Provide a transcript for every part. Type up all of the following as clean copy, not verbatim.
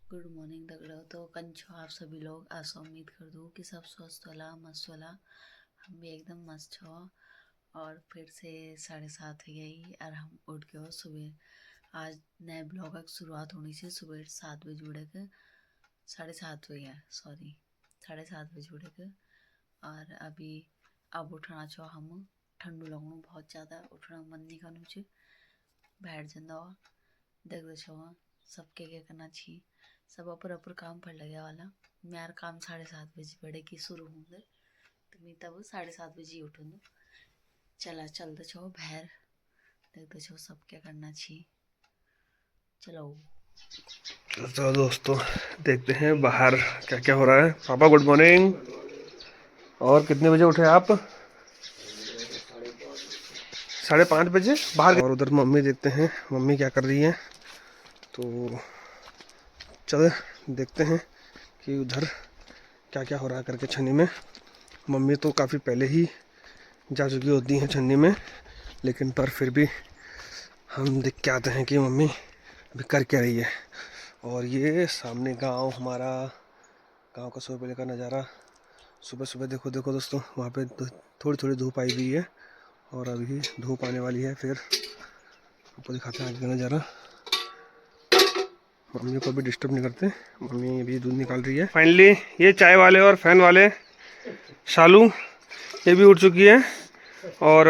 Good morning दगड़ो। तो कंचो आप सभी लोग आशा उम्मीद कर दूँ कि सब स्वस्थ वाला मस्त वाला। हम भी एकदम मस्त छो। और फिर से 7:30 हो गई और हम उठ गए सुबह। आज नए ब्लॉग की शुरुआत होनी से सुबह 7 बजे उड़े के 7:30 बजे है, सॉरी 7:30 बजे उड़े के। और अभी अब उठना छो हम। ठंडू लगनू बहुत ज़्यादा, उठना मन नहीं करनू छ। बैठ जाओ देख दो छो सबके क्या करना चाहिए। सब अपर काम पर लगे वाला। मेरा काम 7:30 बजे बड़े की शुरू होंगे तो मैं तब 7:30 बजे उठूंगी। चलते छो बाहर देखते छो सब क्या करना चाहिए। चलो चलो दोस्तों, देखते हैं बाहर क्या क्या हो रहा है। पापा गुड मॉर्निंग। और कितने बजे उठे आप? 5:30 बजे बाहर। और उधर मम्मी देखते हैं मम्मी क्या कर रही है। तो चलो देखते हैं कि उधर क्या क्या हो रहा है करके छन्नी में। मम्मी तो काफ़ी पहले ही जा चुकी होती हैं छन्नी में, लेकिन पर फिर भी हम देख के आते हैं कि मम्मी अभी कर क्या रही है। और ये सामने गांव, हमारा गांव का सुबह पहले का नज़ारा। सुबह सुबह देखो देखो दोस्तों, वहाँ पे थोड़ी थोड़ी धूप आई हुई है और अभी धूप आने वाली है। फिर आपको दिखाते हैं आगे का नज़ारा। मम्मी को भी डिस्टर्ब नहीं करते, मम्मी अभी दूध निकाल रही है। फाइनली ये चाय वाले और फैन वाले शालू ये भी उठ चुकी है। और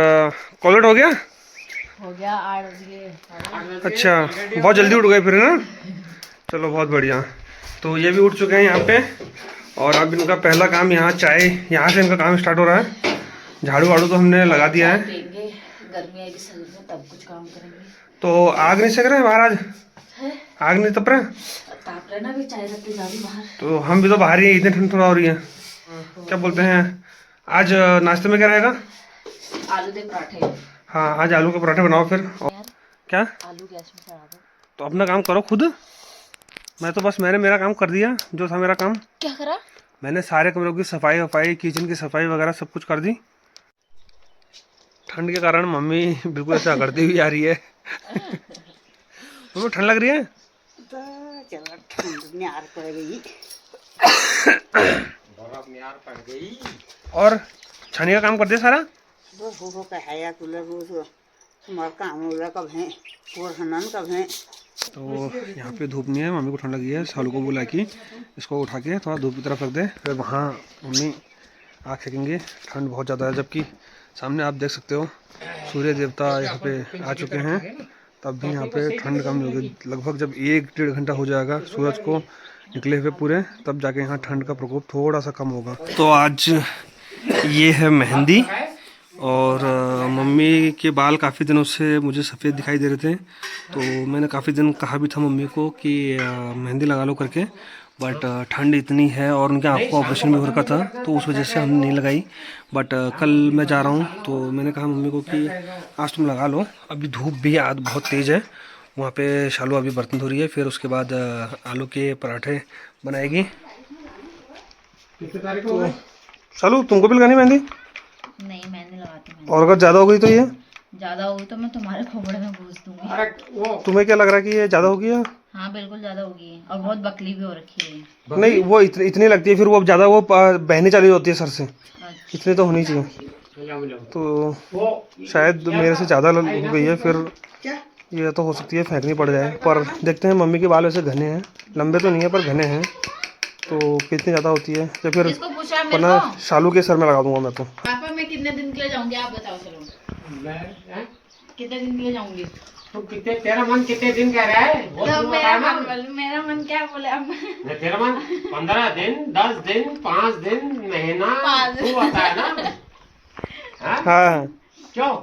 कॉलेट हो गया 8 बजे। अच्छा, बहुत जल्दी उठ गए फिर ना। चलो बहुत बढ़िया। तो ये भी उठ चुके हैं यहाँ पे। और अब इनका पहला काम यहाँ चाय, यहाँ से इनका काम स्टार्ट हो रहा है। झाड़ू वाड़ू तो हमने लगा दिया है। गर्मी आएगी शरीर में तब कुछ काम करेंगे। तो आग नहीं सेक रहे हैं बाहर आज? आग नहीं तप रहे? ताप रहे ना, भी चाय रखते जा रही बाहर। तो हम भी तो बाहर ही हैं, इतनी ठंड थोड़ा हो रही है। क्या बोलते हैं आज नाश्ते में क्या रहेगा? आलू के पराठे। हाँ, आज आलू के पराठे बनाओ फिर। क्या आलू गैस में चढ़ा दो। तो अपना काम करो खुद। मैं तो बस मैंने मेरा काम कर दिया जो था मेरा काम। क्या करा? मैंने सारे कमरों की सफाई वफाई, किचन की सफाई वगैरह सब कुछ कर दी। ठंड के कारण मम्मी बिल्कुल ऐसा करती हुई आ रही है। मम्मी ठंड लग रही है? चलो ठंड न्यार पड़ गई। और छानी का काम कर दिया सारा। हो कहाया कुलर तुम्हारा काम होला कब है और हनन कब है। तो यहाँ पे धूप नहीं है, मम्मी को ठंड लगी है। सालू को बोला कि इसको उठा के थोड़ा धूप की तरफ रख दे, फिर वहाँ मम्मी आग सेकेंगे। ठंड बहुत ज़्यादा है, जबकि सामने आप देख सकते हो सूर्य देवता यहाँ पे आ चुके हैं। तब भी यहाँ पे ठंड कम नहीं होगी। लगभग जब 1-1.5 घंटा हो जाएगा सूरज को निकले हुए पूरे, तब जाके यहाँ ठंड का प्रकोप थोड़ा सा कम होगा। तो आज ये है मेहंदी। और मम्मी के बाल काफ़ी दिनों से मुझे सफ़ेद दिखाई दे रहे थे, तो मैंने काफ़ी दिन कहा भी था मम्मी को कि मेहंदी लगा लो करके। बट ठंड इतनी है और उनके आँख को ऑपरेशन भी हो रखा था, तो उस वजह से हमने नहीं लगाई। बट कल मैं जा रहा हूँ तो मैंने कहा मम्मी को कि आज तुम लगा लो। अभी धूप भी आज बहुत तेज़ है। वहाँ पे शालू अभी बर्तन धो रही है, फिर उसके बाद आलू के पराठे बनाएगी। तो शालू तुमको भी लगानी मेहंदी? नहीं मैं नहीं लगाती। और अगर ज़्यादा हो गई तो ये ज्यादा होगी तो मैं तुम्हारे खोपड़े में घुस दूंगी। तुम्हें क्या लग रहा है कि ये ज़्यादा होगी या? हाँ बिल्कुल ज्यादा होगी और बहुत बकली भी हो रखी है। नहीं, वो इतनी लगती है, फिर वो ज़्यादा वो बहने चली होती है सर से। इतनी तो होनी चाहिए। तो शायद मेरे से ज़्यादा हो गई है, फिर ये तो हो सकती है फेंकनी पड़ जाए। पर देखते हैं, मम्मी के बाल वैसे घने हैं, लंबे तो नहीं है पर घने हैं, तो कितनी ज़्यादा होती है या फिर वरना शालू के सर में लगा दूंगा मैं तो। पापा मैं कितने दिन के लिए जाऊंगी आप बताओ। चलो कितने दिन के लिए जाऊंगी? तो कितने, तेरा मन कितने दिन कह रहा है? तो मेरा मन क्या बोले अब? तेरा मन 15 दिन, 10 दिन, 5 दिन, महीना, तू बता है ना? हाँ क्यों?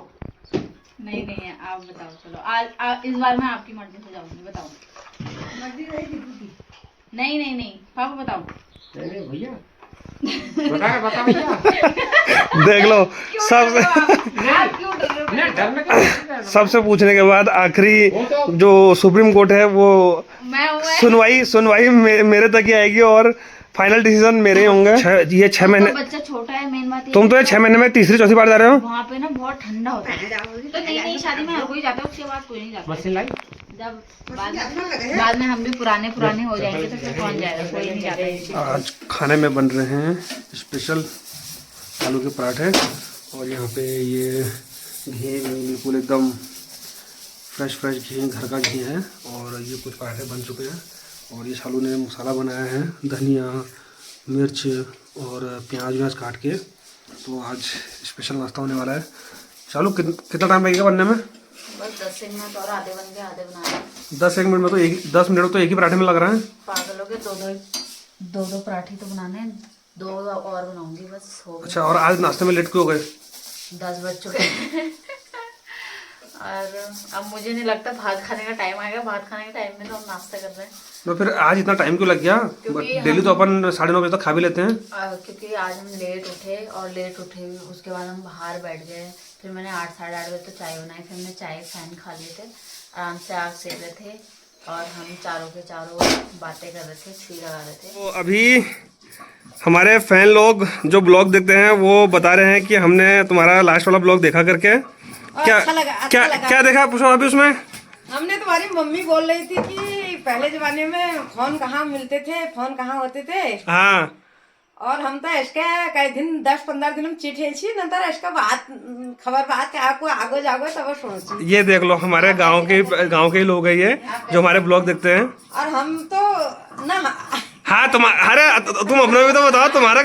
नहीं आप बताओ। चलो आज इस बार मैं आपकी मर्जी से जाऊंगी। बताओ। मर्जी रहेगी। नहीं पापा बताओ। नहीं भैया बता भैया। देख लो, सबसे पूछने के बाद आखिरी जो सुप्रीम कोर्ट है वो सुनवाई मेरे तक ही आएगी और फाइनल डिसीजन मेरे ही होंगे। ये 6 महीने बच्चा छोटा है, मेन बात। तुम तो ये 6 महीने में तीसरी चौथी बार जा रहे हो। वहाँ पे ना बहुत ठंडा होता है, तो नहीं शादी में हर कोई जाता है, उसके बाद कोई नहीं जाता। जब बाद में हम भी पुराने हो जाएंगे तो फिर कौन जाएगा, कोई नहीं जाता है। आज खाने में बन रहे हैं स्पेशल आलू के पराठे, और यहाँ पे ये घी बिल्कुल एकदम फ्रेश घी, घर का घी है। और ये कुछ पराठे बन चुके हैं, और ये शालू ने मसाला बनाया है, धनिया मिर्च और प्याज काट के। तो आज स्पेशल नाश्ता होने वाला है। शालू कितना टाइम लगेगा बनने में? बस 10 मिनट और, आधे बन गए, आधे बनाना। 10 मिनट में तो 10 मिनट तो एक ही पराठे में लग रहा है। पागलों के दो पराठे तो बनाने हैं, 2 और बनाऊंगी बस, हो गया। अच्छा, और आज नाश्ते में लेट क्यों हो गए? 10 बज चुके और अब मुझे नहीं लगता भात खाने का टाइम आएगा। भात खाने के टाइम में तो हम नाश्ता कर रहे हैं। तो फिर आज इतना टाइम क्यों लग गया? डेली तो अपन 9:30 बजे तक खा भी लेते हैं। क्योंकि आज हम लेट उठे उसके बाद हम बाहर बैठ गए। फिर मैंने 8 साढ़े 8 बजे तो चाय बनाई। फिर हमने चाय फैन खा लिए थे, आराम से आग सेक रहे थे, और हम चारों के चारों बातें कर रहे थे, छी लगा रहे थे। तो अभी हमारे फैन लोग जो ब्लॉग देखते हैं वो बता रहे हैं कि हमने तुम्हारा लास्ट वाला ब्लॉग देखा करके। क्या अच्छा लगा, क्या देखा पूछो अभी उसमें? हमने तुम्हारी मम्मी बोल रही थी कि पहले जमाने में फोन कहाँ मिलते थे, फोन कहाँ होते थे। हाँ, और हम तो इसके कई दिन 10-15 दिन में चिट्ठी छी नंतर इसका बात खबर बात के आपको आगो जागो तब सुनो। ये देख लो, हमारे गांव के ही लोग हैं ये जो हमारे ब्लॉग देखते हैं। और हम तो ना। हाँ, अरे तुम अपना भी तो बताओ, तुम्हारा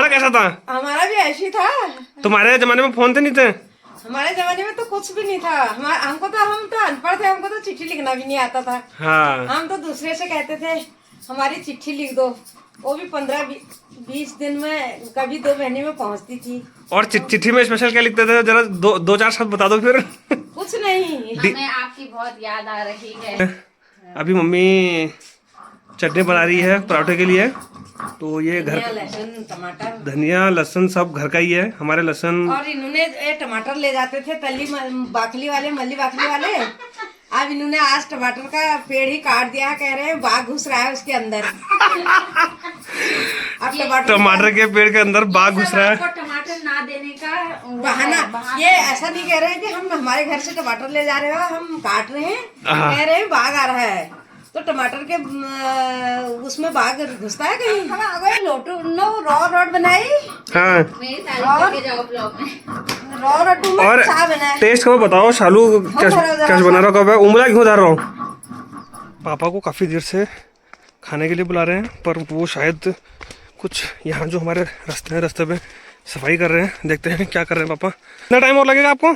कैसा था? हमारा भी ऐसी था। तुम्हारे जमाने में फोन थे नहीं थे? हमारे जमाने में तो कुछ भी नहीं था। हम तो अनपढ़ थे, हमको तो चिट्ठी लिखना भी नहीं आता था। हाँ, हम तो दूसरे से कहते थे हमारी चिट्ठी लिख दो, वो भी 15-20 दिन में, कभी 2 महीने में पहुंचती थी। और चिट्ठी में स्पेशल क्या लिखते थे? जरा 2-4 शब्द बता दो फिर। कुछ नहीं। हमें आपकी बहुत याद आ रही है। अभी मम्मी चटनी बना रही है पराठे के लिए। तो ये घर लहसुन टमाटर धनिया लहसुन सब घर का ही है। हमारे लहसुन और इन्होंने टमाटर ले जाते थे तली बाखली वाले। अब इन्होंने आज टमाटर का पेड़ ही काट दिया, कह रहे हैं बाघ घुस रहा है उसके अंदर। अब टमाटर के पेड़ के अंदर बाघ घुस रहा है। टमाटर ना देने का बहाना। ये ऐसा नहीं कह रहे हैं कि हम हमारे घर से टमाटर ले जा रहे हो, हम काट रहे हैं, कह रहे हैं बाघ आ रहा है। तो टमाटर के उसमें बाघ घुसता है कहीं। हम आ गए लोटू नो रोड बनाई। हाँ, और टेस्ट कब बताओ शालू, कैसे बना रहा कब है? उंगला क्यों धर रहा हूँ? पापा को काफ़ी देर से खाने के लिए बुला रहे हैं, पर वो शायद कुछ यहाँ जो हमारे रास्ते पे सफाई कर रहे हैं। देखते हैं क्या कर रहे हैं पापा। कितना टाइम और लगेगा आपको?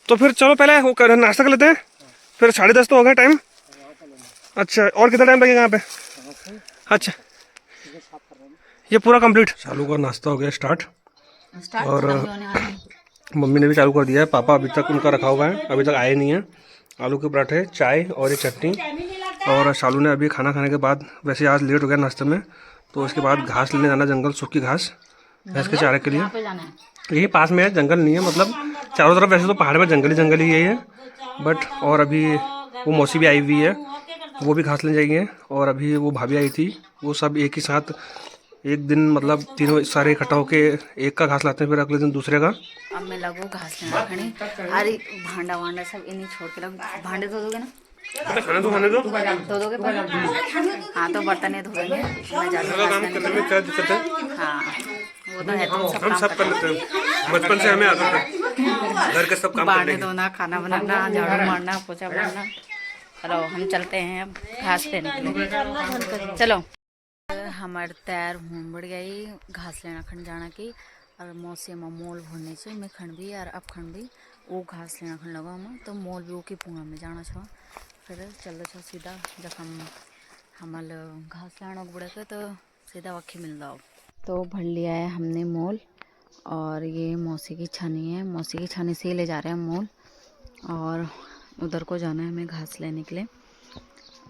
तो फिर चलो पहले वो नाश्ता कर लेते हैं, फिर 10:30 तो हो गया टाइम। अच्छा, और कितना टाइम लगेगा यहाँ पे? अच्छा, ये पूरा कंप्लीट। शालू का नाश्ता हो गया स्टार्ट, और मम्मी ने भी चालू कर दिया है। पापा अभी तक उनका रखा हुआ है, अभी तक आए नहीं है। आलू के पराठे, चाय और ये चटनी। और शालू ने अभी खाना खाने के बाद, वैसे आज लेट हो गया नाश्ते में, तो उसके बाद घास लेने जाना, जंगल सूखी घास भैंस के चारे के लिए। यही पास में है, जंगल नहीं है, मतलब चारों तरफ वैसे तो पहाड़ में जंगल ही है, बट और अभी वो मौसी भी आई हुई है, वो भी घास लेने जाएंगे। और अभी वो भाभी आई थी, वो सब एक ही साथ एक दिन, मतलब तीनों सारे इकट्ठा होके एक का घास लाते हैं, फिर अगले दिन दूसरे का। अब मैं लगू घास लेना खड़ी। अरे भांडा सब इन्हीं छोड़ के लगू। भांडे धो दोगे ना? खाने दो धो दोगे? हाँ, तो बर्तन धो देंगे। मैं जाती हूँ। हाँ, वो तो है, हम सब कर लेते हैं, बचपन से हमें आदत है घर के सब काम करने की। धोना, खाना बनाना, झाड़ू मारना, पोछा मारना। चलो हम चलते हैं अब घास लेने के लिए। चलो, हमारे तैयार होम बढ़ गई घास लेना खंड जाना की। और मौसी मोल भरने से मैं खंड भी और अब खंड भी वो घास लेना खंड लगा हम, तो मोल भी वो की पूंगा में जाना छो। फिर चलो छो सीधा जब हमल घास लाना बुढ़े के, तो सीधा वक्खी मिल जाओ। तो भर लिया है हमने मोल, और ये मौसी की छानी है, मौसी की छानी से ही ले जा रहे हैं मोल। और उधर को जाना है हमें घास लेने के लिए।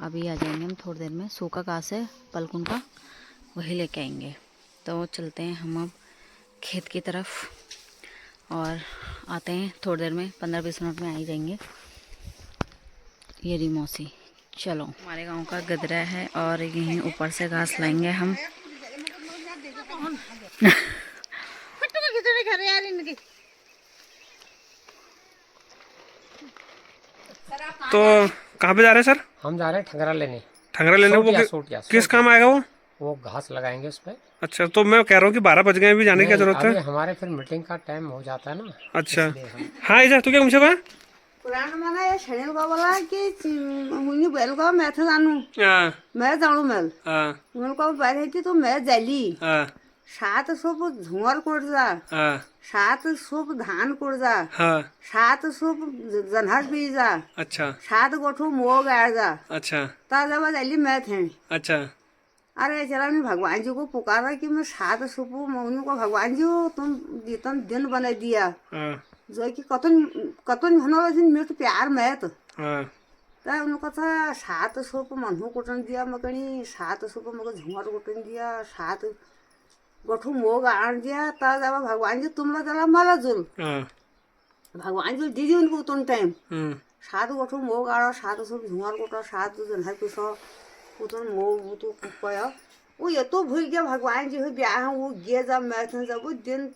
अभी आ जाएंगे हम थोड़ी देर में। सूखा घास है पलकुन का, वही लेके आएंगे। तो चलते हैं हम अब खेत की तरफ, और आते हैं थोड़ी देर में, 15-20 मिनट में आ ही जाएंगे। ये रही मौसी। चलो, हमारे गांव का गदरा है, और यहीं ऊपर से घास लाएंगे हम। तो कहाँ पे जा रहे हैं सर? हम जा रहे हैं ठंगरा लेने। ठंगरा लेने? वो सोटिया किस काम आएगा वो घास लगाएंगे उस पर। अच्छा, तो मैं कह रहा हूँ कि 12 बज गए, अभी जाने की जरूरत है? हमारे फिर मीटिंग का टाइम हो जाता है ना। अच्छा हाँ इजा तू क्या मुझे कहा पुराना माना ये शरीर का बोला कि मुझे बैल का मैं था जानू मैं जाऊँ मेल उनको बैल थी तो मैं जली 7 सूप झुंगर कोट जा 7 सूप धान कोट जा 7 सूप जनहर पी जा। अच्छा 7 गोठू मोग आ जा। अच्छा ता जब जली मैं थे। अच्छा अरे चला मैं भगवान जी को पुकारा कि मैं 7 सूप मौनू को भगवान जी तुम जितन दिन बना दिया जो कि कतन भनो मिर्च प्यार में तो उनको था 7 सूप मनहू कुटन दिया मकनी 7 सूप मको झुमर कुटन दिया 7 गोठू मोग आन दिया। तब जब भगवान जी तुम लोग चला मला जुल भगवान जी दीदी उनको उतन टाइम 7 गोठू मोग आड़ो 7 सूप झुमर कुटो 7 जनहर पिसो उतन मोग तो कुपया वो ये तो भूल गया भगवान जी हो ब्याह वो गे जब मैं जब वो दिन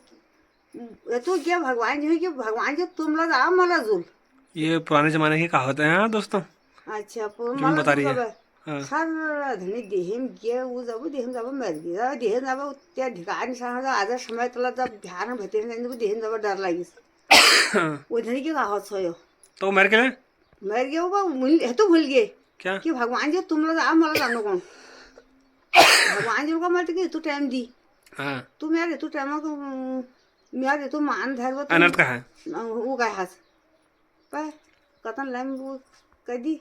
ये तो क्या भगवान जी कि भगवान जी तुम लोग आओ मला जुल। ये पुराने जमाने की कहावत है हाँ दोस्तों। अच्छा बता रही है सर धनी देहम गे वो जब देहम जब मर गया देहम जब त्या ढिकान सहा आज समय तला जब ध्यान भते देहम जब डर लागिस वो धनी की कहावत सोयो तो मर गए वो है तो भूल गए क्या कि भगवान जी तुम लोग आओ मला जानो कौन भगवान जी को मत कि तू टाइम दी तू मेरे तू टाइम को मेरे तो मान धर अनर्थ का है वो का हाथ पर कतन लम वो कदी।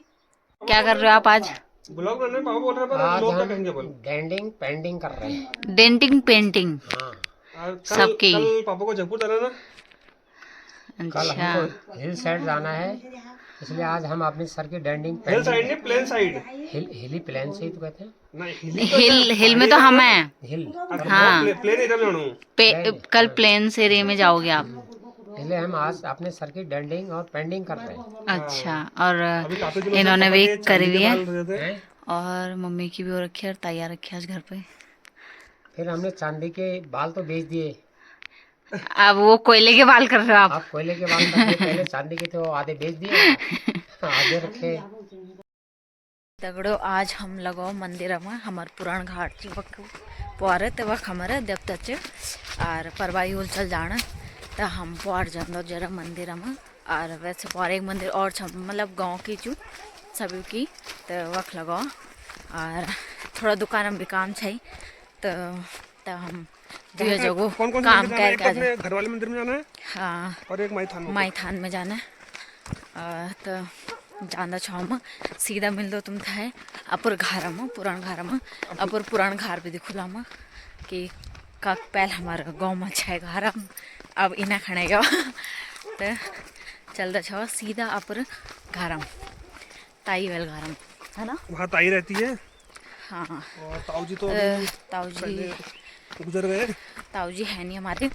क्या कर रहे हो आप आज? ब्लॉग बनाने पापा बोल रहे हैं लोग क्या कहेंगे बोल डेंटिंग पेंटिंग कर रहे हैं। डेंटिंग पेंटिंग सबकी। कल पापा को जयपुर जाना ना। कल अच्छा हमको हिल साइड जाना है इसलिए आज हम अपने सर की डेंटिंग हिल साइड नहीं प्लेन साइड हिली प्लेन से ही तो कहते हैं। हिल में तो हम हैं। हिल हाँ प्लेन इधर जाना कल प्लेन से रे में जाओगे आप? इसलिए हम आज अपने सर की डेंटिंग और पेंटिंग कर रहे हैं। अच्छा और इन्होंने भी करी हुई है और मम्मी की भी हो रखी है और तैयार रखी है आज घर पे। फिर हमने चांदी के बाल तो बेच दिए। अब वो कोयले के बाल कर रहे हो आप? कोयले के बाल कर दिए, पहले चांदी के थे वो आधे बेच दिए आधे रखे। दगड़ो आज हम लगो मंदिर में हमार पुराण घाट पुआरे तक हमारे देवता और परवाई होल चल जाना तो हम पुआर जानो जरा मंदिर में। और वैसे पुआर एक मंदिर और मतलब गांव की चू सभी की तो वक्त लगो और थोड़ा दुकान में भी काम है तो हम दिए जगो काम करके घर वाले मंदिर में जाना है। हाँ और एक माईथान में जाना है तो जाना छाव सीधा मिल दो तुम था अपुर घर में पुरान घर में अपुर पुरान घर भी दिखुला में कि का पहले हमारे गाँव में छः घर अब इना खड़ेगा तो चलता छाव सीधा अपुर घर में ताई वेल घर में है ना वहाँ ताई रहती है। हाँ और ताऊ जी तो गुजर गए। ताऊ जी है नहीं हमारे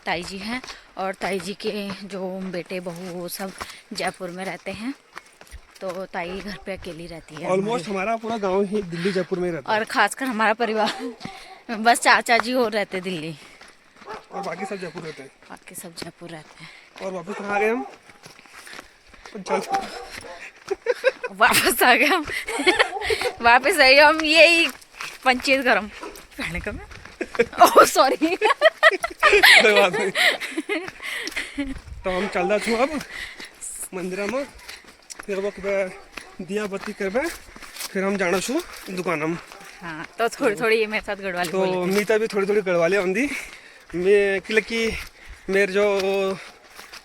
ताई जी हैं और ताई जी के जो बेटे बहू वो सब जयपुर में रहते हैं तो ताई घर पे अकेली रहती है। ऑलमोस्ट हमारा पूरा गांव ही दिल्ली जयपुर में रहता है और खासकर हमारा परिवार बस चाचा जी और रहते दिल्ली और बाकी सब जयपुर रहते हैं। बाकी सब जयपुर रहते हैं। और वापस कहाँ आ गए हम? वापस आ गए हम वापस आइए हम यही पंचायत गरम पहले का ओह सॉरी तो हम चल रहा छू अब मंदिर में फिर वो दिया बत्ती करबे फिर हम जाना छू दुकान में। हाँ तो थोड़ी थोड़ी ये मेरे साथ गढ़वाली तो मीता भी थोड़ी थोड़ी गढ़वाली आंदी मैं कि मेरे जो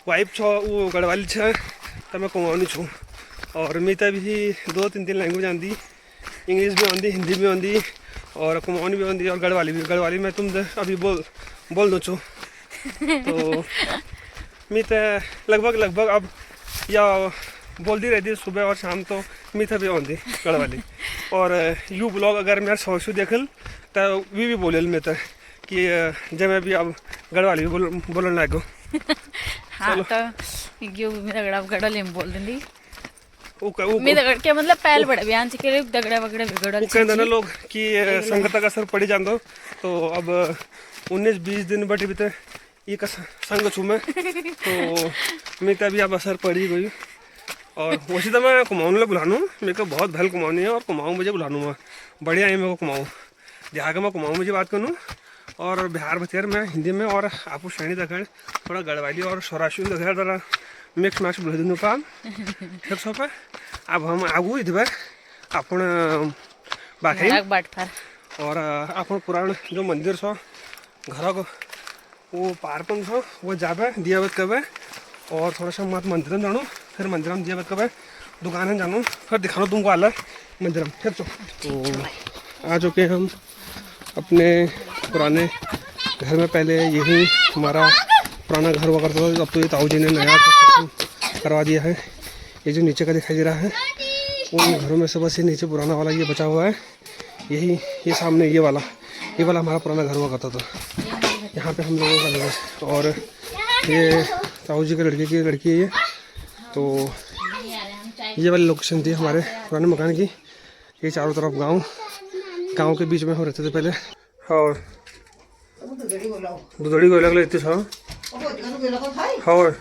वाइफ छो वो गढ़वाली छे तो मैं कुमाऊनी छू और मीता भी 2-3 लैंग्वेज आंदी इंग्लिश भी आंदी हिंदी भी आंदी और कुमाऊनी भी आंदी और गढ़वाली में तुम अभी बोल दो छू तो मीता लगभग अब या बोलती रहती है सुबह और शाम तो मीठा भी आती गढ़वाली और यू ब्लॉग अगर मैं सोचू देखल तो भी बोलेल मैं तो कि जब मैं भी अब गढ़वाली बोलने लगो। हाँ तो यू मेरा गढ़वाली में बोल देंगी वो मैं दगड़ के मतलब पहल बड़े बयान से के दगड़ा वगड़ा गढ़वाली कहते ना लोग कि संगत का असर पड़ी जान दो तो अब 19-20 दिन बटे भी ये का संग छू मैं तो मैं तभी अब असर पड़ी गई और वैसे तो मैं कुमाऊँ ले बुलानू, मेरे को बहुत भल कुमाऊनी है और कुमाऊँ मुझे बुलानू मैं बढ़िया है मेरे को कुमाऊँ जहाँ का मैं कुमाऊँ मुझे बात करूँ और बिहार भतेर में हिंदी में और आपको श्रेणी दखड़ थोड़ा गढ़वाली और सौराष्ट्री दखड़ जरा मिक्स मैक्स बोल दूँ काम ठीक सब है। अब हम आगू इधर अपन बाकी और अपन पुराण जो मंदिर छो घर को वो पारपन छो वो जाबे दिया बात कबे और थोड़ा सा मत मंदिर में जानूँ फिर मंदिर में दिया बात कबे दुकान में जानूँ फिर दिखाना तुमको आला मंदिर में फिर तो आ चुके हम अपने पुराने घर में। पहले यही हमारा पुराना घर हुआ करता था, अब तो ये ताऊ जी ने नया कंस्ट्रक्शन करवा दिया है। ये जो नीचे का दिखाई दे रहा है उन घरों में से बस ये नीचे पुराना वाला ये बचा हुआ है। यही ये सामने ये वाला हमारा पुराना घर हुआ करता था। यहाँ पे हम लोगों का घर है और ये ताऊ जी के लड़के की लड़की है ये। तो ये वाली लोकेशन थी हमारे पुराने मकान की। ये चारों तरफ गांव के बीच में हो रहते थे पहले। और दुधड़ी गोला के लेते छो और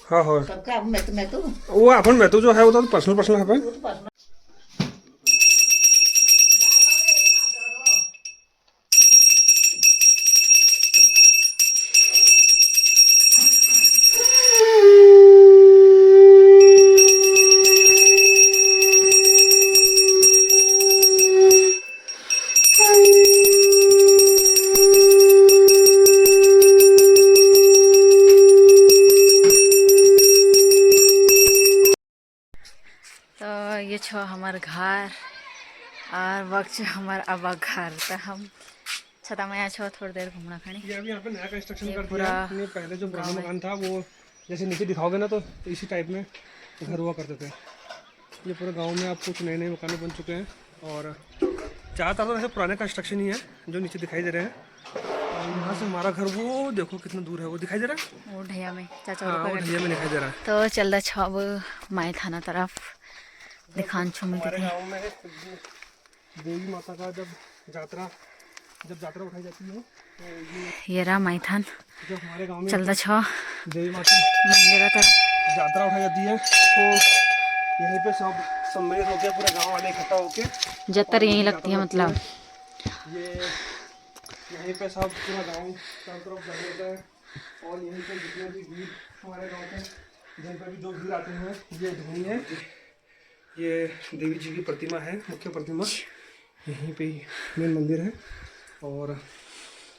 हाँ हाँ वो अपन मैं तो जो है वो तो पर्सनल है पे। ये छो हमार घर और वक्त छो हमार अब घर। तो हम छता में छो थोड़ी देर घूमना खानी। ये अभी यहाँ पे नया कंस्ट्रक्शन कर दिया है। पहले जो पुराना मकान था वो जैसे नीचे दिखाओगे ना तो इसी टाइप में घर हुआ करते थे। ये पूरे गांव में अब कुछ नए मकान बन चुके हैं और ज़्यादातर तो ऐसे पुराने कंस्ट्रक्शन ही है जो नीचे दिखाई दे रहे हैं। और यहाँ से हमारा घर वो देखो कितना दूर है, वो दिखाई दे रहा है वो ढैया में चाचा वो ढैया में दिखाई दे रहा है। तो चल छो अब माई थाना तरफ दिखान छो हमारे गाँव में देवी माता का जब यात्रा उठाई जाती है तो ये रहा माईथान। जब हमारे गाँव में चलता छो देवी माता मंदिर तरफ यात्रा उठाई जाती है तो यहीं पे सब सम्मिलित होकर पूरे गांव वाले इकट्ठा होकर जतर यहीं लगती है मतलब ये यहीं पे सब पूरा गांव चारों तरफ जमा होता है। और यहीं पे जितने भी भीड़ हमारे गांव के जिन पर भी जो भीड़ आते हैं ये धोनी है, ये देवी जी की प्रतिमा है, मुख्य प्रतिमा यहीं पे मेन मंदिर है। और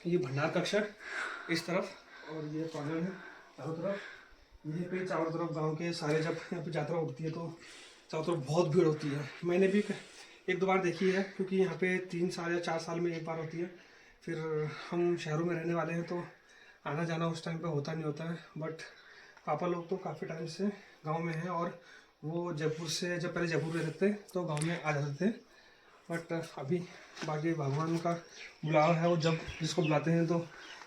ये भंडार कक्ष है इस तरफ और ये प्रांगण है चारों तरफ। यहीं पे चारों तरफ गांव के सारे जब यहाँ पे यात्रा उठती है तो चारों तरफ बहुत भीड़ होती है। मैंने भी एक दो बार देखी है क्योंकि यहाँ पे 3 साल या 4 साल में एक बार होती है। फिर हम शहरों में रहने वाले हैं तो आना जाना उस टाइम पे होता नहीं होता है। बट पापा लोग तो काफ़ी टाइम से गांव में हैं और वो जयपुर से जब पहले जयपुर में रहते तो गांव में आ जाते थे। बट अभी बाकी भगवान का बुलावा है, वो जब जिसको बुलाते हैं तो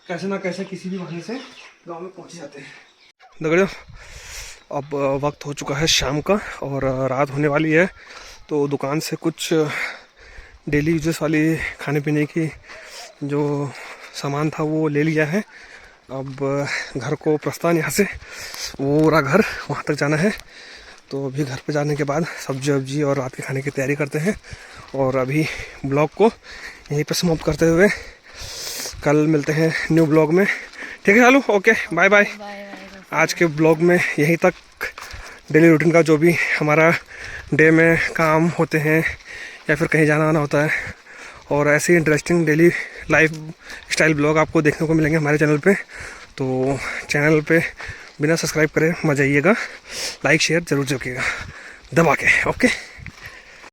कैसे ना कैसे किसी भी बहाने से गांव में पहुंच जाते हैं। दगड़ियों अब वक्त हो चुका है शाम का और रात होने वाली है। तो दुकान से कुछ डेली यूजेस वाली खाने पीने की जो सामान था वो ले लिया है। अब घर को प्रस्थान यहाँ से वो पूरा घर वहाँ तक जाना है। तो अभी घर पे जाने के बाद सब्जी वब्जी और रात के खाने की तैयारी करते हैं और अभी ब्लॉग को यहीं पे समाप्त करते हुए कल मिलते हैं न्यू ब्लॉग में। ठीक है चालू, ओके बाय बाय। आज के ब्लॉग में यहीं तक डेली रूटीन का जो भी हमारा डे में काम होते हैं या फिर कहीं जाना आना होता है और ऐसे ही interesting daily life style blog आपको देखने को मिलेंगे हमारे चैनल पे। तो चैनल पे बिना सब्सक्राइब करे मत जाइएगा, लाइक शेयर जरूर कीजिएगा दबा के। ओके।